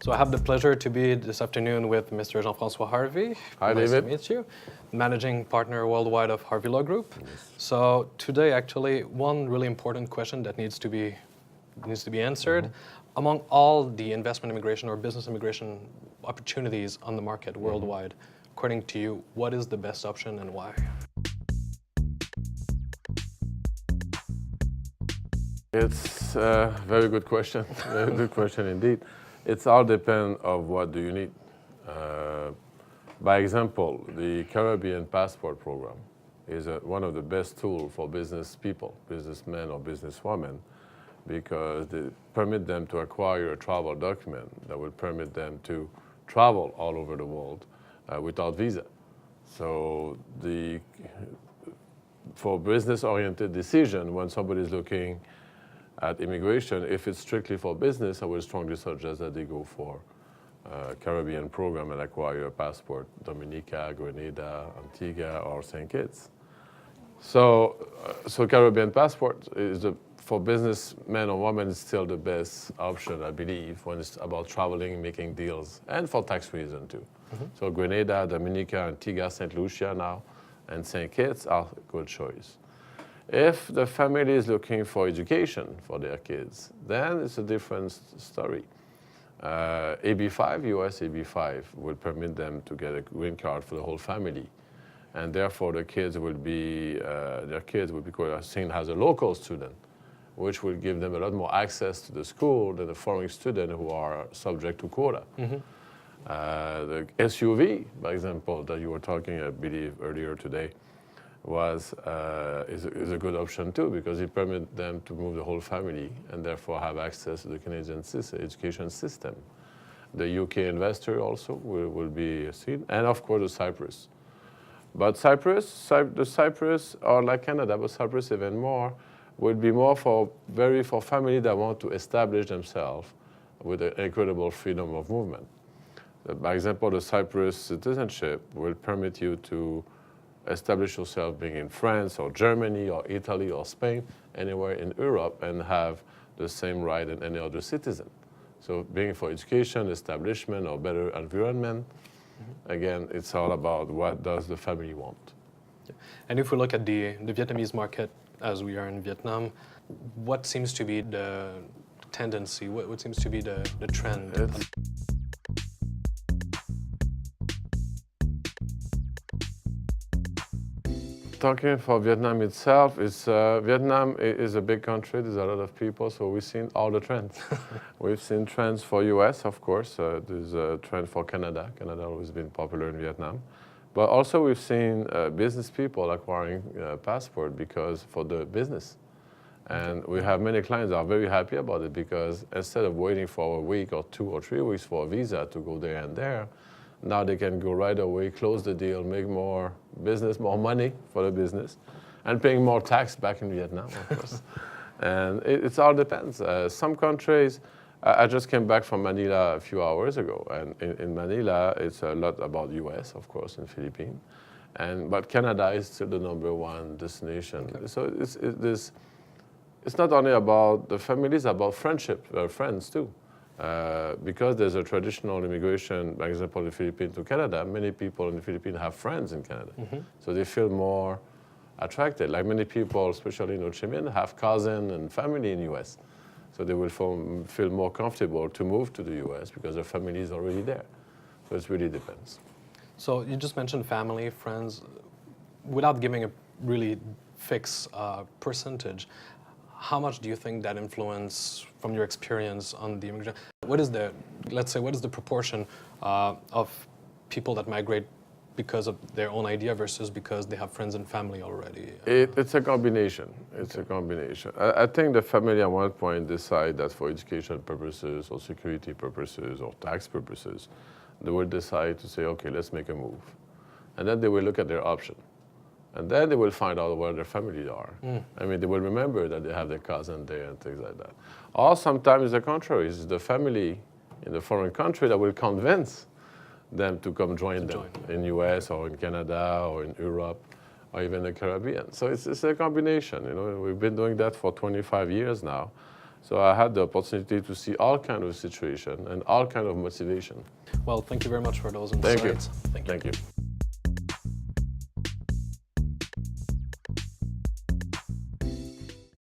So I have the pleasure to be this afternoon with Mr. Jean-François Harvey. Hi, nice David. to meet you. Managing partner worldwide of Harvey Law Group. Yes. So today, actually, one really important question that needs to be answered. Mm-hmm. Among all the investment immigration or business immigration opportunities on the market worldwide, according to you, what is the best option and why? It's a very good question. Very good question indeed. It's all depend of what do you need. By example, the Caribbean passport program is one of the best tools for business people, businessmen or businesswomen, because they permit them to acquire a travel document that will permit them to travel all over the world without visa. So for business-oriented decision, when somebody is looking at immigration, if it's strictly for business, I would strongly suggest that they go for Caribbean program and acquire a passport, Dominica, Grenada, Antigua, or St. Kitts. So Caribbean passport is for businessmen or women is still the best option, I believe, when it's about traveling, making deals, and for tax reason too. Mm-hmm. So Grenada, Dominica, Antigua, St. Lucia now, and St. Kitts are a good choice. If the family is looking for education for their kids, then it's a different story. AB5, US AB5, will permit them to get a green card for the whole family. And therefore, their kids will be seen as a local student, which will give them a lot more access to the school than the foreign student who are subject to quota. Mm-hmm. The SUV, for example, that you were talking, I believe, earlier today, is a good option too, because it permits them to move the whole family and therefore have access to the Canadian education system. The UK investor also will be seen, and of course the Cyprus. But the Cyprus, or like Canada, but Cyprus even more, would be more for family that want to establish themselves with an incredible freedom of movement. By example, the Cyprus citizenship will permit you to establish yourself being in France or Germany or Italy or Spain, anywhere in Europe, and have the same right as any other citizen. So being for education, establishment, or better environment, again, it's all about what does the family want. And if we look at the Vietnamese market, as we are in Vietnam, what seems to be the tendency, what seems to be the trend? Talking for Vietnam itself, Vietnam is a big country. There's a lot of people, so we've seen all the trends. We've seen trends for US, of course. There's a trend for Canada. Canada always been popular in Vietnam. But also we've seen business people acquiring passport because for the business. And we have many clients that are very happy about it because instead of waiting for a week or 2 or 3 weeks for a visa to go there and there, now they can go right away, close the deal, make more business, more money for the business, and paying more tax back in Vietnam, of course. And it all depends. Some countries, I just came back from Manila a few hours ago, and in Manila, it's a lot about US, of course, in Philippines. But Canada is still the #1 destination. Okay. So it's not only about the families, about friendship, friends too. Because there's a traditional immigration, for example, in the Philippines to Canada, many people in the Philippines have friends in Canada. Mm-hmm. So they feel more attracted. Like many people, especially in Chi Minh, have cousins and family in the US. So they will feel more comfortable to move to the US because their family is already there. So it really depends. So you just mentioned family, friends. Without giving a really fixed percentage, how much do you think that influence from your experience on the immigration? What is the proportion of people that migrate because of their own idea versus because they have friends and family already? It's a combination. It's a combination. I think the family at one point decide that for education purposes or security purposes or tax purposes, they will decide to say, okay, let's make a move. And then they will look at their option. And then they will find out where their family are. I mean, they will remember that they have their cousin there and things like that. Or sometimes the contrary, it's the family in the foreign country that will convince them to come join them in US or in Canada or in Europe or even the Caribbean. So it's a combination. You know, we've been doing that for 25 years now. So I had the opportunity to see all kind of situation and all kind of motivation. Well, thank you very much for those Thank you. insights. Thank you.